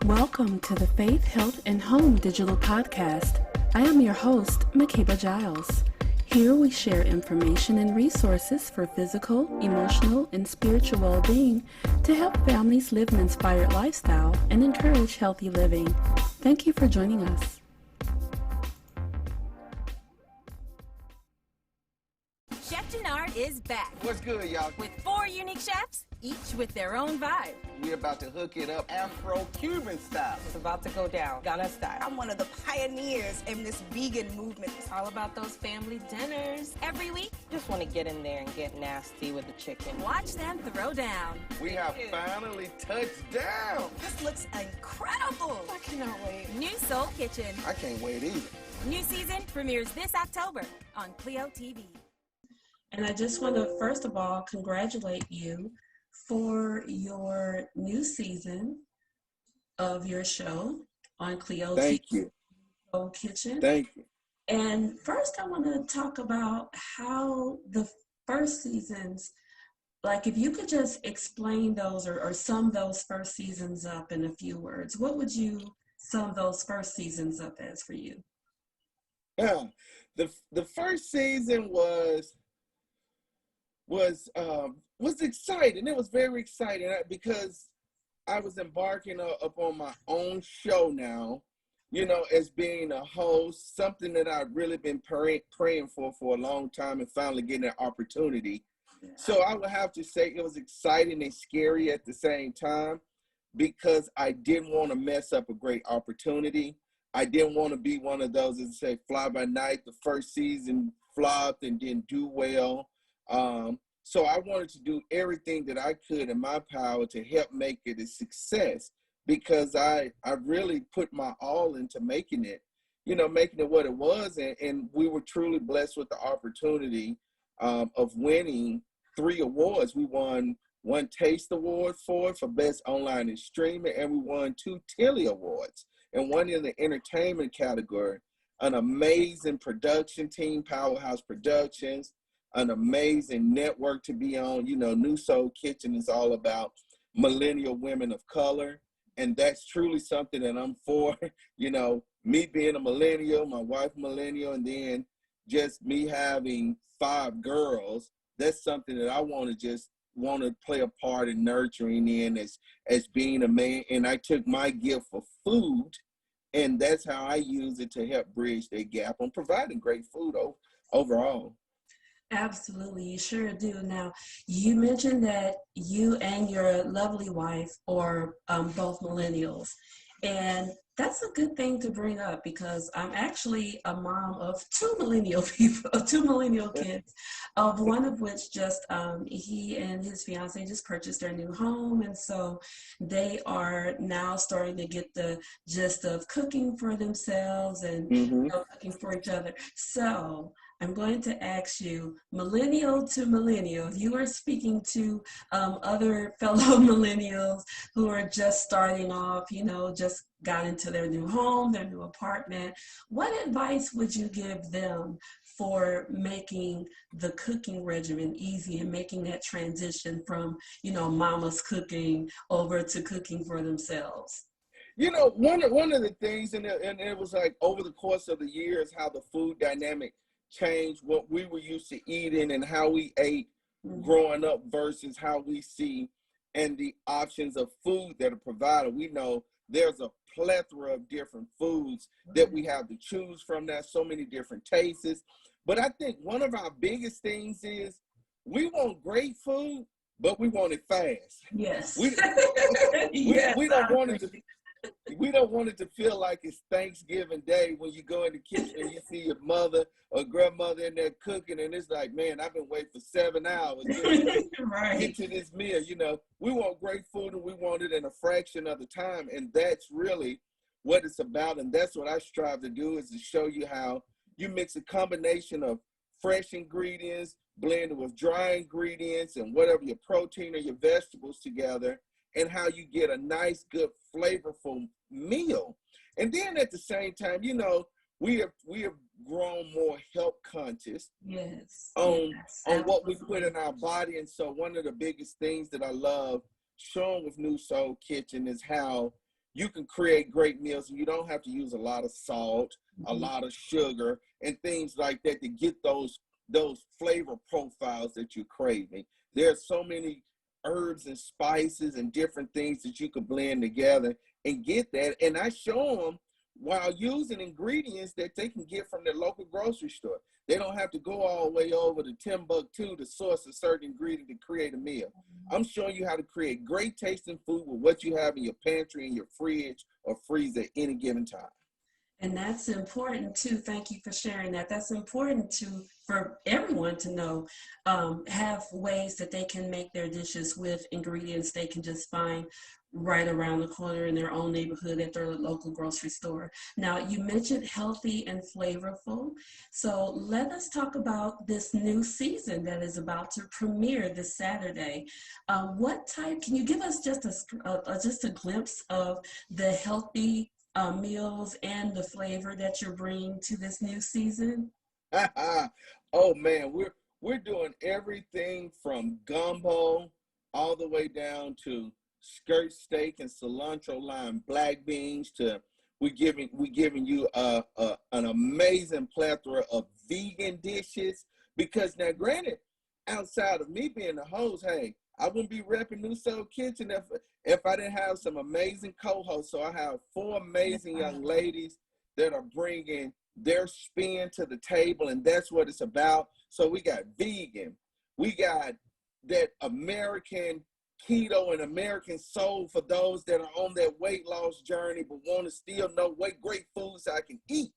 Welcome to the Faith, Health, and Home Digital Podcast. I am your host, Makeba Giles. Here we share information and resources for physical, emotional, and spiritual well-being to help families live an inspired lifestyle and encourage healthy living. Thank you for joining us. Chef Jernard is back. What's good, y'all? With 4 unique chefs, each with their own vibe. We're about to hook it up Afro-Cuban style. It's about to go down, Ghana style. I'm one of the pioneers in this vegan movement. It's all about those family dinners. Every week, Just want to get in there and get nasty with the chicken. watch them throw down. We have finally touched down. This looks incredible. I cannot wait. New Soul Kitchen. I can't wait either. New season premieres this October on CLEOTV. And I just want to, first of all, congratulate you for your new season of your show on CLEO Thank TV, you. Soul Kitchen. Thank you. And first, I want to talk about how the first seasons, like if you could just explain those or sum those first seasons up in a few words, what would you sum those first seasons up as for you? Yeah. The first season was exciting. It was very exciting because I was embarking upon my own show now, you know, as being a host, something that I've really been praying for a long time and finally getting an opportunity. So I would have to say it was exciting and scary at the same time because I didn't want to mess up a great opportunity. I didn't want to be one of those that say fly by night. The first season flopped and didn't do well. So I wanted to do everything that I could in my power to help make it a success because I really put my all into making it what it was. And we were truly blessed with the opportunity of winning 3 awards. We won 1 Taste Award for Best Online and Streaming, and we won 2 Tilly Awards, and 1 in the entertainment category. An amazing production team, Powerhouse Productions, an amazing network to be on. You know, New Soul Kitchen is all about millennial women of color, and that's truly something that I'm for. You know, me being a millennial, my wife millennial, and then just me having 5 girls, that's something that I want to play a part in nurturing in as being a man. And I took my gift for food, and that's how I use it to help bridge that gap on providing great food overall. Absolutely, you sure do. Now, you mentioned that you and your lovely wife are both millennials, and that's a good thing to bring up because I'm actually a mom of 2 millennial people, 2 millennial kids, of one of which just he and his fiance just purchased their new home, and so they are now starting to get the gist of cooking for themselves and cooking for each other. So I'm going to ask you, millennial to millennial, if you are speaking to other fellow millennials who are just starting off, you know, just got into their new home, their new apartment, what advice would you give them for making the cooking regimen easy and making that transition from, you know, mama's cooking over to cooking for themselves? You know, one of the things, and it was like over the course of the years, how the food dynamic changed, what we were used to eating and how we ate growing up versus how we see and the options of food that are provided. We know there's a plethora of different foods that we have to choose from. There's so many different tastes. But I think one of our biggest things is we want great food, but we want it fast. Yes. We don't want it to we don't want it to feel like it's Thanksgiving Day when you go in the kitchen and you see your mother or grandmother in there cooking, and it's like, man, I've been waiting for 7 hours to get to this meal. You know, we want great food and we want it in a fraction of the time, and that's really what it's about. And that's what I strive to do, is to show you how you mix a combination of fresh ingredients blended with dry ingredients and whatever your protein or your vegetables together, and how you get a nice, good, flavorful meal. And then at the same time, you know, we have grown more health conscious on what we put in our body. And so one of the biggest things that I love showing with New Soul Kitchen is how you can create great meals, and you don't have to use a lot of salt, a lot of sugar, and things like that to get those flavor profiles that you're craving. There's so many herbs and spices and different things that you could blend together and get that. And I show them while using ingredients that they can get from their local grocery store. They don't have to go all the way over to Timbuktu to source a certain ingredient to create a meal. I'm showing you how to create great tasting food with what you have in your pantry, in your fridge, or freezer at any given time. And that's important too. Thank you for sharing that. That's important for everyone to know, have ways that they can make their dishes with ingredients they can just find right around the corner in their own neighborhood at their local grocery store. Now, you mentioned healthy and flavorful. So let us talk about this new season that is about to premiere this Saturday. Can you give us just a glimpse of the healthy meals and the flavor that you're bringing to this new season? Oh man, we're doing everything from gumbo all the way down to skirt steak and cilantro lime black beans to we giving you an amazing plethora of vegan dishes. Because now, granted, outside of me being the host, hey, I wouldn't be repping New Soul Kitchen if I didn't have some amazing co-hosts. So I have 4 amazing young ladies that are bringing their spin to the table, and that's what it's about. So we got vegan, we got that American keto and American soul for those that are on that weight loss journey but want to still know what great foods I can eat.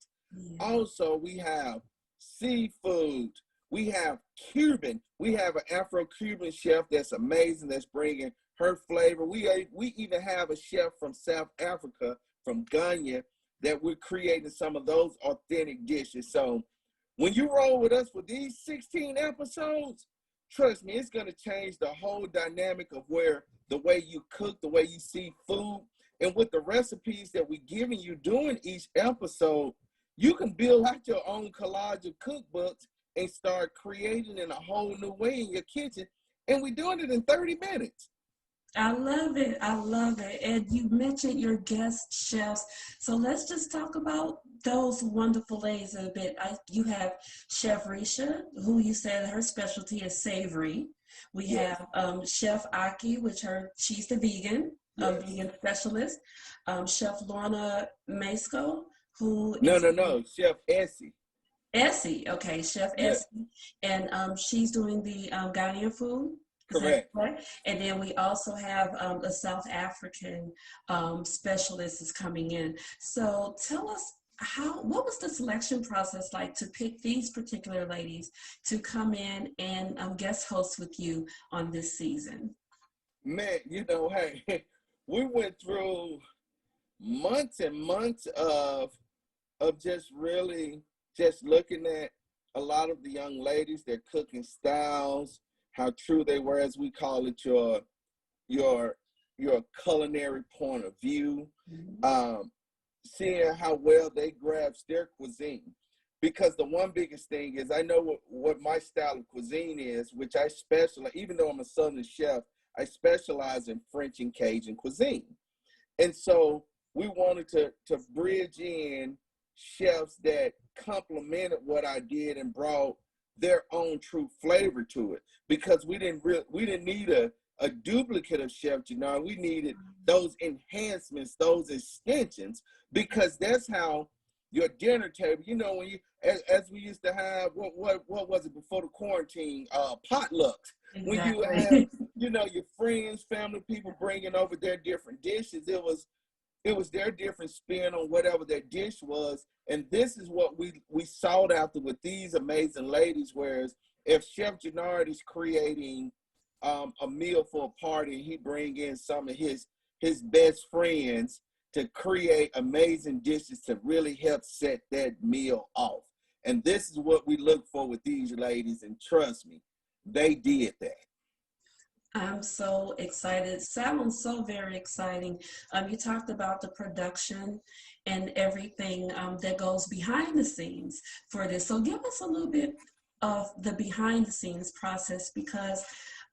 Also, we have seafood. We have Cuban. We have an Afro-Cuban chef that's amazing, that's bringing her flavor. We even have a chef from South Africa, from Ghana, that we're creating some of those authentic dishes. So when you roll with us for these 16 episodes, trust me, it's going to change the whole dynamic of the way you cook, the way you see food. And with the recipes that we're giving you during each episode, you can build out your own collage of cookbooks and start creating in a whole new way in your kitchen. And we're doing it in 30 minutes. I love it. I love it. And you mentioned your guest chefs. So let's just talk about those wonderful ladies a bit. You have Chef Risha, who you said her specialty is savory. We have Chef Aki, she's the vegan, vegan specialist. Chef Lorna Masco, who No, Chef Essie. Essie, okay, Chef Essie. And she's doing the Ghanaian food. Correct. And then we also have a South African specialist is coming in. So tell us what was the selection process like to pick these particular ladies to come in and guest host with you on this season? Man, hey, we went through months and months of just really just looking at a lot of the young ladies, their cooking styles, how true they were, as we call it, your culinary point of view, seeing how well they grasp their cuisine. Because the one biggest thing is I know what my style of cuisine is, which I specialize, even though I'm a Southern chef, I specialize in French and Cajun cuisine. And so we wanted to bridge in chefs that complemented what I did and brought their own true flavor to it, because we didn't need a duplicate of Chef Jernard. We needed those enhancements, those extensions, because that's how your dinner table, when you, as we used to have, what was it before the quarantine, potlucks. Exactly. When you have, your friends, family, people bringing over their different dishes, it was their different spin on whatever their dish was. And this is what we sought after with these amazing ladies. Whereas if Chef Jernard is creating a meal for a party, he bring in some of his best friends to create amazing dishes to really help set that meal off. And this is what we look for with these ladies. And trust me, they did that. I'm so excited. Sounds so very exciting. You talked about the production and everything that goes behind the scenes for this. So give us a little bit of the behind the scenes process, because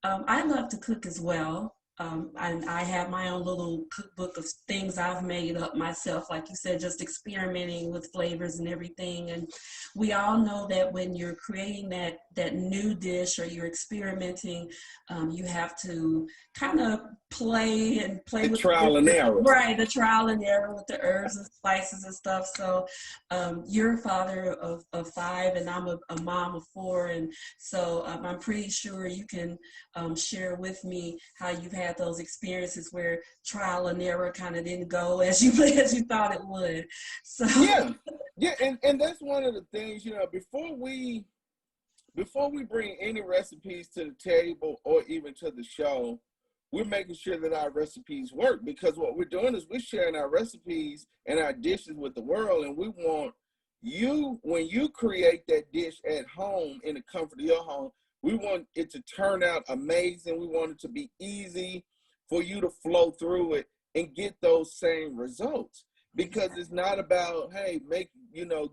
I love to cook as well. and I have my own little cookbook of things I've made up myself, like you said, just experimenting with flavors and everything. And we all know that when you're creating that new dish or you're experimenting, you have to kind of play The with trial and error. right, the trial and error with the herbs and spices and stuff. So you're a father of 5, and I'm a mom of 4, and so I'm pretty sure you can share with me how you've had those experiences where trial and error kind of didn't go as you as you thought it would. So Yeah, and that's one of the things, before we bring any recipes to the table or even to the show, we're making sure that our recipes work, because what we're doing is we're sharing our recipes and our dishes with the world, and we want you, when you create that dish at home in the comfort of your home, we want it to turn out amazing. We want it to be easy for you to flow through it and get those same results, because it's not about, hey,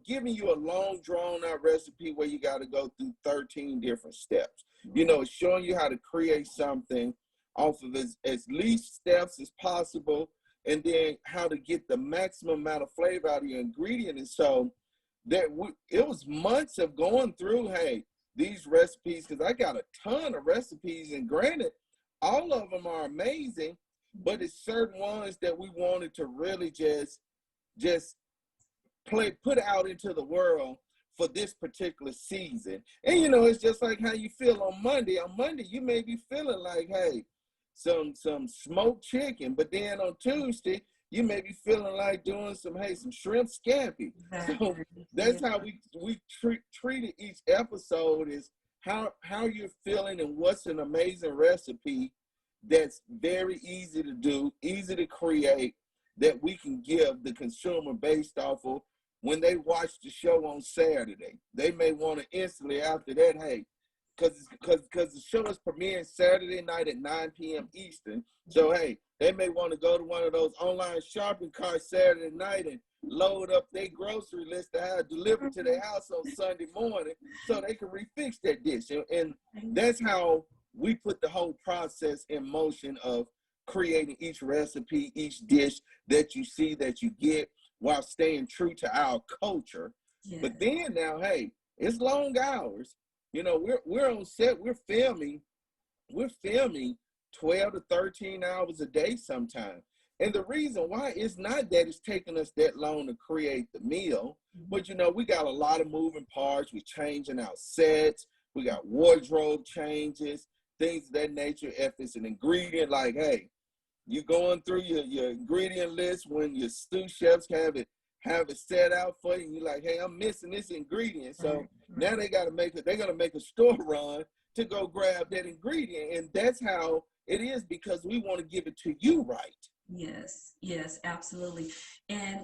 giving you a long drawn out recipe where you got to go through 13 different steps. It's showing you how to create something off of as least steps as possible, and then how to get the maximum amount of flavor out of your ingredient. And so it was months of going through, hey, these recipes, because I got a ton of recipes, and granted, all of them are amazing, but it's certain ones that we wanted to really just put out into the world for this particular season. And it's just like how you feel on Monday. On Monday, you may be feeling like, hey, some smoked chicken, but then on Tuesday, you may be feeling like doing some shrimp scampi. So that's how we treated each episode, is how you're feeling and what's an amazing recipe that's very easy to do, easy to create, that we can give the consumer based off of when they watch the show on Saturday. They may want to instantly after that, hey, because the show is premiering Saturday night at 9 p.m. Eastern. So, hey, they may want to go to one of those online shopping carts Saturday night and load up their grocery list to have delivered to their house on Sunday morning so they can refix that dish. And that's how we put the whole process in motion of creating each recipe, each dish that you see, that you get, while staying true to our culture. Yeah. But then now, hey, it's long hours. We're on set, we're filming 12 to 13 hours a day sometimes. And the reason why is not that it's taking us that long to create the meal, but we got a lot of moving parts. We're changing our sets. We got wardrobe changes, things of that nature. If it's an ingredient, like, hey, you going through your ingredient list when your sous chefs have it set out for you, and you're like, hey, I'm missing this ingredient. So now they're gonna make a store run to go grab that ingredient. And that's how it is, because we want to give it to you right. Yes, absolutely. And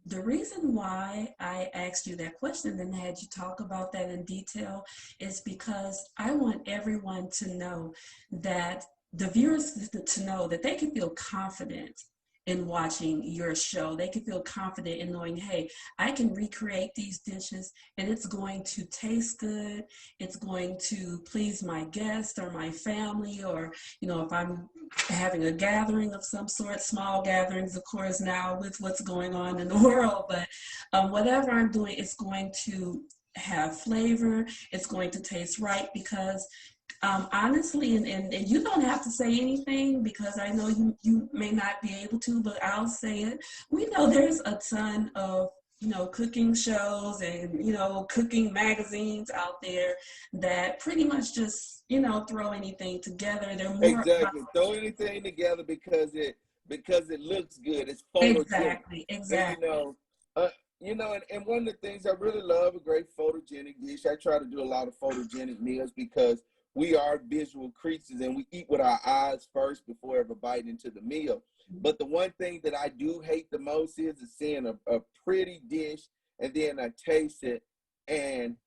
the reason why I asked you that question and had you talk about that in detail is because I want everyone to know that the viewers to know that they can feel confident in watching your show. They can feel confident in knowing, hey, I can recreate these dishes and it's going to taste good. It's going to please my guests or my family, or, if I'm having a gathering of some sort, small gatherings, of course, now with what's going on in the world, but whatever I'm doing, it's going to have flavor. It's going to taste right, because honestly, and you don't have to say anything, because I know you may not be able to, but I'll say it. We know there's a ton of cooking shows and cooking magazines out there that pretty much just throw anything together. They're more exactly throw anything together because it looks good. It's photogenic. Exactly. And one of the things I really love, a great photogenic dish. I try to do a lot of photogenic meals because we are visual creatures and we eat with our eyes first before ever biting into the meal. But the one thing that I do hate the most is seeing a pretty dish and then I taste it and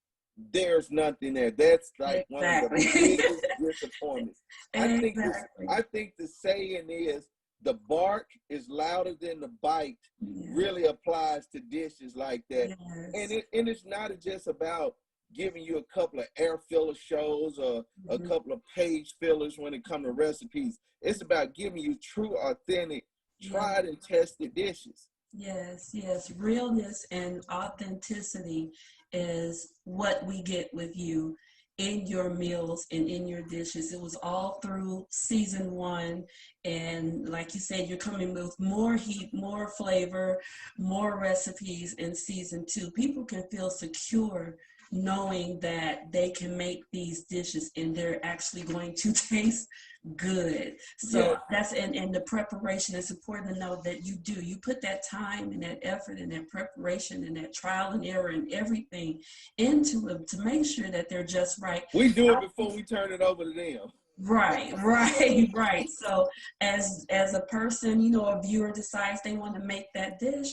there's nothing there. That's like one of the biggest disappointments. I think the saying is, the bark is louder than the bite. Really applies to dishes like that. And it's not just about giving you a couple of air filler shows or a couple of page fillers when it comes to recipes. It's about giving you true, authentic, tried and tested dishes. Yes, yes. Realness and authenticity is what we get with you in your meals and in your dishes. It was all through season 1. And like you said, you're coming with more heat, more flavor, more recipes in season 2. People can feel secure knowing that they can make these dishes and they're actually going to taste good. So that's, and the preparation, is important to know that you put that time and that effort and that preparation and that trial and error and everything into them to make sure that they're just right. We do it before we turn it over to them. Right, right, right. So as a person, you know, a viewer decides they want to make that dish,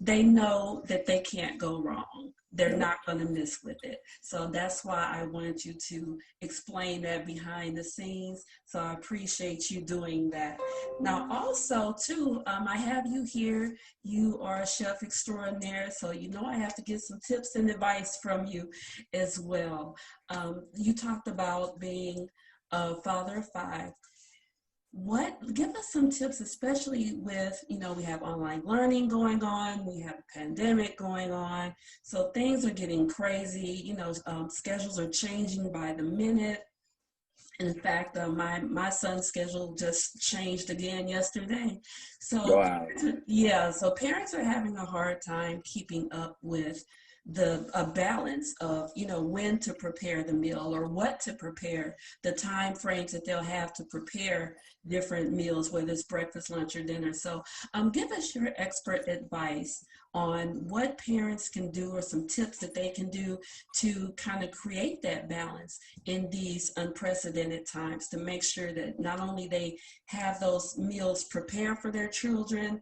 they know that they can't go wrong. They're not going to miss with it. So that's why I wanted you to explain that behind the scenes. So I appreciate you doing that. Now, also, too, I have you here. You are a chef extraordinaire, so you know I have to get some tips and advice from you as well. You talked about being a father of 5. Give us some tips, especially with, you know, we have online learning going on, we have a pandemic going on, so things are getting crazy, you know, schedules are changing by the minute. In fact, my son's schedule just changed again yesterday. So so parents are having a hard time keeping up with a balance of, you know, when to prepare the meal or what to prepare, the time frames that they'll have to prepare different meals, whether it's breakfast, lunch, or dinner. So give us your expert advice on what parents can do or some tips that they can do to kind of create that balance in these unprecedented times, to make sure that not only they have those meals prepared for their children,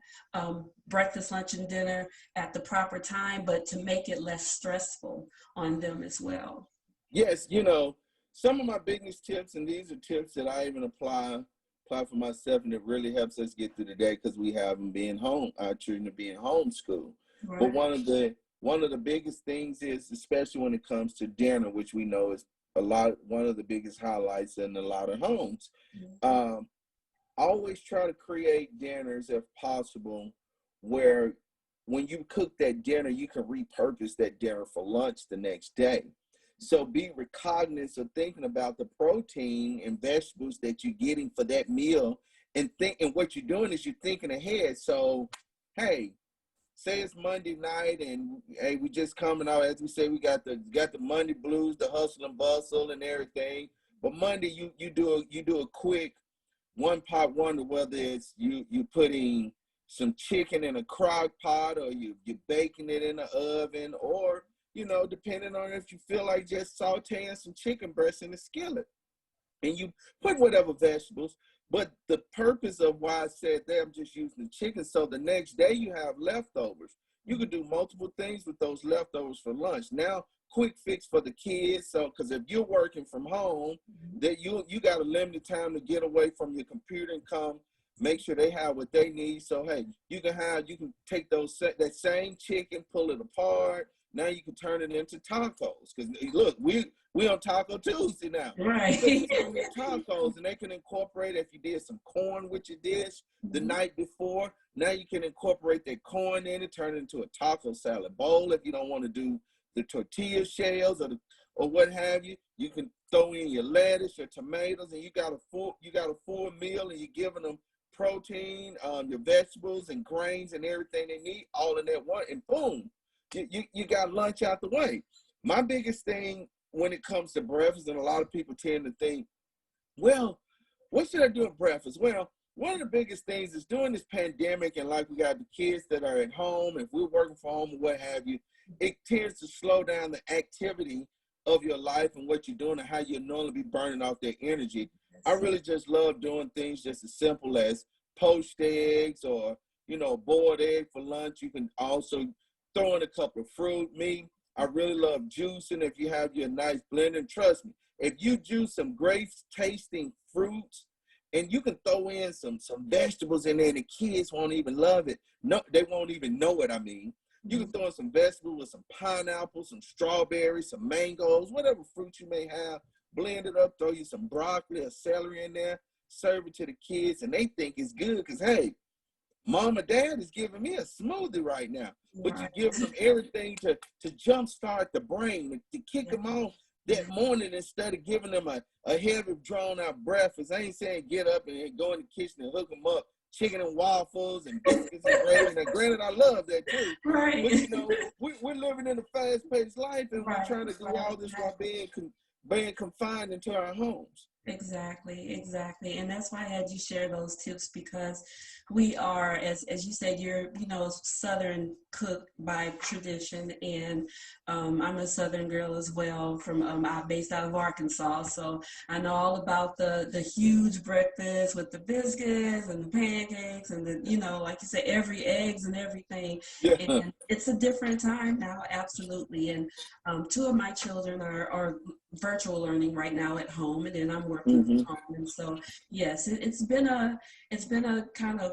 breakfast, lunch, and dinner at the proper time, but to make it less stressful on them as well. Yes, you know, some of my biggest tips, and these are tips that I even apply for myself, and it really helps us get through the day because we have them being home, our children are being homeschooled. Right. But one of the biggest things is, especially when it comes to dinner, which we know is one of the biggest highlights in a lot of homes. Always try to create dinners, if possible, where when you cook that dinner, you can repurpose that dinner for lunch the next day. So be recognizant of thinking about the protein and vegetables that you're getting for that meal, and what you're doing is you're thinking ahead. So, hey, say it's Monday night and hey, we just coming out, as we say, we got the Monday blues, the hustle and bustle and everything. But Monday you do a quick one pot wonder, whether it's you putting some chicken in a crock pot or you're baking it in the oven, or, you know, depending on if you feel like just sauteing some chicken breasts in the skillet. And you put whatever vegetables, but the purpose of why I said that, I'm just using the chicken, so the next day you have leftovers. You can do multiple things with those leftovers for lunch. Now, quick fix for the kids, so because if you're working from home, that you got a limited time to get away from your computer and come make sure they have what they need. So hey, you can take that same chicken, pull it apart. Now you can turn it into tacos. Because look, we on Taco Tuesday now. Right. You can turn it into tacos, and they can incorporate, if you did some corn with your dish the night before, now you can incorporate that corn in it, turn it into a taco salad bowl. If you don't want to do the tortilla shells or what have you, you can throw in your lettuce, your tomatoes, and you got a full meal, and you're giving them protein, your vegetables and grains and everything they need all in that one, and boom, you got lunch out the way. My biggest thing when it comes to breakfast, and a lot of people tend to think, well, what should I do at breakfast? Well, one of the biggest things is during this pandemic, and like we got the kids that are at home, if we're working from home or what have you, it tends to slow down the activity of your life and what you're doing and how you normally be burning off that energy. I really just love doing things just as simple as poached eggs or, you know, boiled egg for lunch. You can also throw in a cup of fruit. Me, I really love juicing if you have your nice blender. And trust me, if you juice some great tasting fruits and you can throw in some vegetables in there, the kids won't even love it. No, they won't even know it, I mean. You can throw in some vegetables with some pineapples, some strawberries, some mangoes, whatever fruit you may have. Blend it up, throw you some broccoli or celery in there, serve it to the kids, and they think it's good because, hey, mom or dad is giving me a smoothie right now. But you give them everything to jumpstart the brain, to kick them off that morning instead of giving them a heavy, drawn-out breakfast. I ain't saying get up and go in the kitchen and hook them up chicken and waffles and biscuits and gravy. Now, granted, I love that too. Right. But, you know, we're living in a fast-paced life, and we're trying to do all this while being confined into our homes. Exactly. And that's why I had you share those tips, because we are, as you said, you're, Southern cook by tradition, and I'm a Southern girl as well. I'm based out of Arkansas, so I know all about the huge breakfast with the biscuits and the pancakes and the, like you said, every eggs and everything. Yeah. And it's a different time now, absolutely. And 2 of my children are virtual learning right now at home, and then I'm working from home. And so, yes, it's been a kind of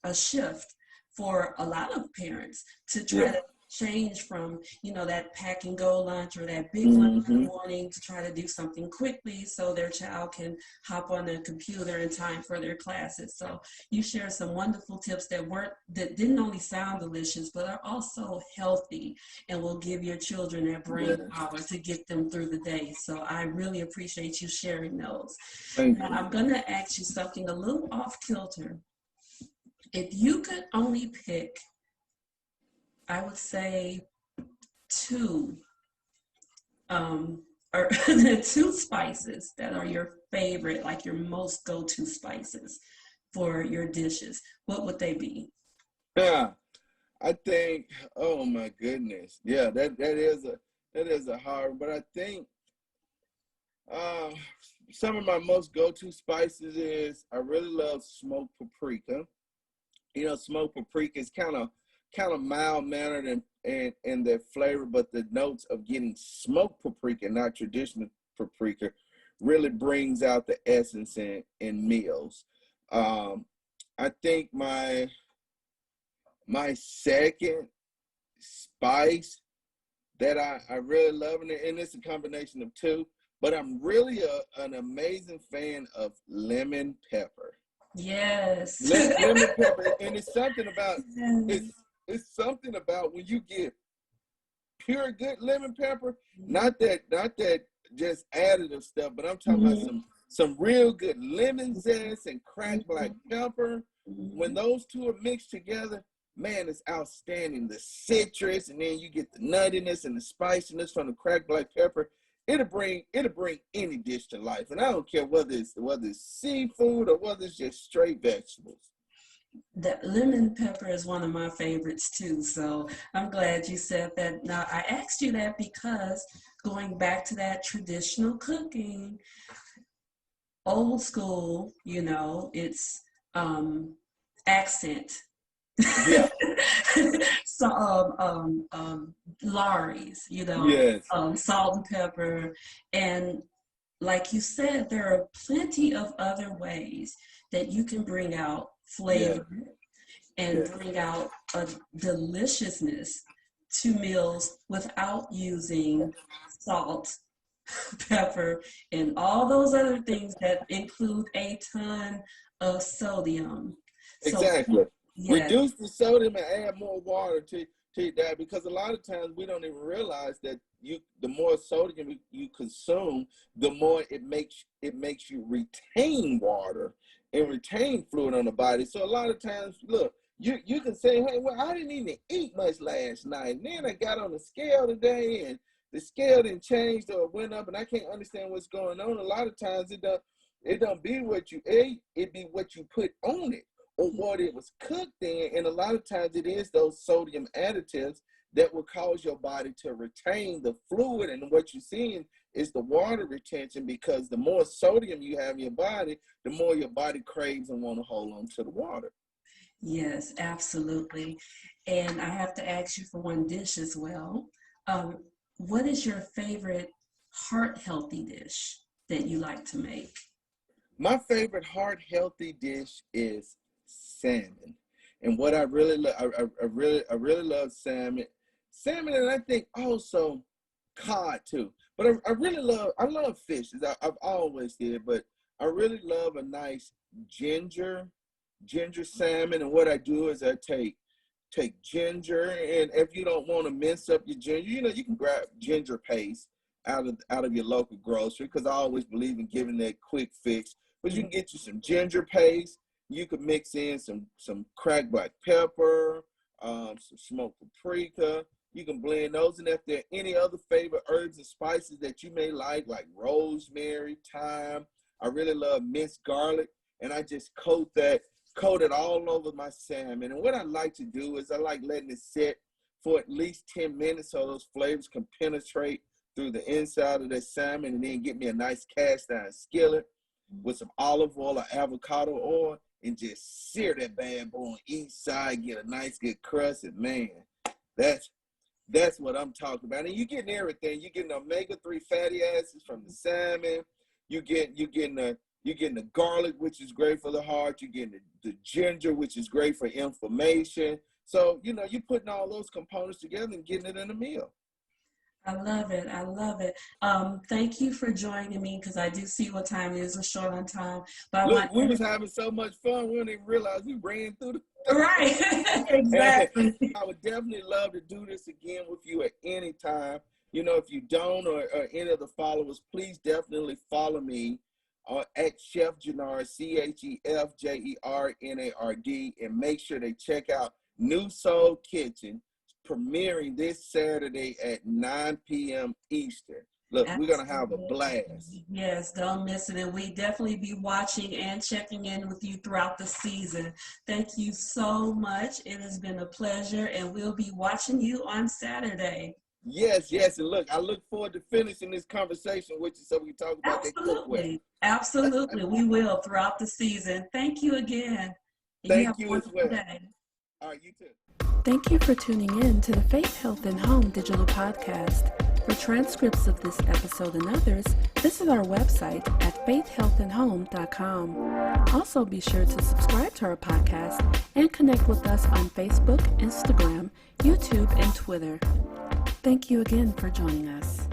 a shift for a lot of parents to try to change from, that pack and go lunch or that big lunch in the morning to try to do something quickly so their child can hop on their computer in time for their classes. So you share some wonderful tips that didn't only sound delicious, but are also healthy and will give your children that brain power to get them through the day. So I really appreciate you sharing those. Now, I'm going to ask you something a little off kilter. If you could only pick, I would say 2 or 2 spices that are your favorite, like your most go-to spices for your dishes, what would they be? Yeah, I think, oh my goodness. Yeah, that is a hard, but I think some of my most go-to spices is, I really love smoked paprika. Smoked paprika is kind of mild-mannered and their flavor, but the notes of getting smoked paprika, not traditional paprika, really brings out the essence in meals. I think my second spice that I really love, and it's a combination of 2, but I'm really an amazing fan of lemon pepper. Yes. Lemon pepper, and it's something about it's something about when you get pure good lemon pepper, not that just additive stuff, but I'm talking about some real good lemon zest and cracked black pepper. When those 2 are mixed together, man, it's outstanding. The citrus, and then you get the nuttiness and the spiciness from the cracked black pepper. It'll bring any dish to life, and I don't care whether it's seafood or whether it's just straight vegetables. The lemon pepper is one of my favorites too, so I'm glad you said that. Now, I asked you that because going back to that traditional cooking, old school, it's accent. Yeah. So Laurie's, Yes. salt and pepper. And like you said, there are plenty of other ways that you can bring out flavor and bring out a deliciousness to meals without using salt, pepper, and all those other things that include a ton of sodium. Exactly. So, reduce the sodium and add more water to that, because a lot of times we don't even realize that the more sodium you consume, the more it makes you retain water and retain fluid on the body. So a lot of times, look, you can say, hey, well, I didn't even eat much last night, and then I got on the scale today, and the scale didn't change or went up, and I can't understand what's going on. A lot of times it don't be what you ate, it be what you put on it, or what it was cooked in. And a lot of times it is those sodium additives that will cause your body to retain the fluid. And what you're seeing is the water retention, because the more sodium you have in your body, the more your body craves and want to hold on to the water. Yes, absolutely. And I have to ask you for one dish as well. What is your favorite heart-healthy dish that you like to make? My favorite heart-healthy dish is salmon. And what I really love, I really love salmon, and I think also cod too. But I love fish. I've always did, but I really love a nice ginger salmon. And what I do is I take ginger, and if you don't want to mince up your ginger, you can grab ginger paste out of your local grocery, because I always believe in giving that quick fix. But you can get you some ginger paste. You could mix in some cracked black pepper, some smoked paprika. You can blend those, and if there are any other favorite herbs and spices that you may like rosemary, thyme. I really love minced garlic, and I just coat it all over my salmon. And what I like to do is I like letting it sit for at least 10 minutes so those flavors can penetrate through the inside of that salmon, and then get me a nice cast iron skillet with some olive oil or avocado oil, and just sear that bad boy on each side, get a nice good crust, and man, that's what I'm talking about. And you're getting everything. You're getting omega-3 fatty acids from the salmon. You're getting the garlic, which is great for the heart. You're getting the ginger, which is great for inflammation. So, you're putting all those components together and getting it in a meal. I love it. I love it. Thank you for joining me, because I do see what time it is. We're short on time. But we was having so much fun, we didn't even realize we ran through the right. Exactly. I would definitely love to do this again with you at any time. If you don't, or any of the followers, please definitely follow me at Chef Jernard, ChefJernard, and make sure they check out New Soul Kitchen, premiering this Saturday at 9 p.m. Eastern. Look, Absolutely. We're going to have a blast. Yes, don't miss it. And we definitely be watching and checking in with you throughout the season. Thank you so much. It has been a pleasure, and we'll be watching you on Saturday. Yes. And look, I look forward to finishing this conversation with you so we can talk about that cookware. Absolutely. We will throughout the season. Thank you again. Thank you as well. Day. All right, you too. Thank you for tuning in to the Faith, Health, and Home digital podcast. For transcripts of this episode and others, visit our website at faithhealthandhome.com. Also, be sure to subscribe to our podcast and connect with us on Facebook, Instagram, YouTube, and Twitter. Thank you again for joining us.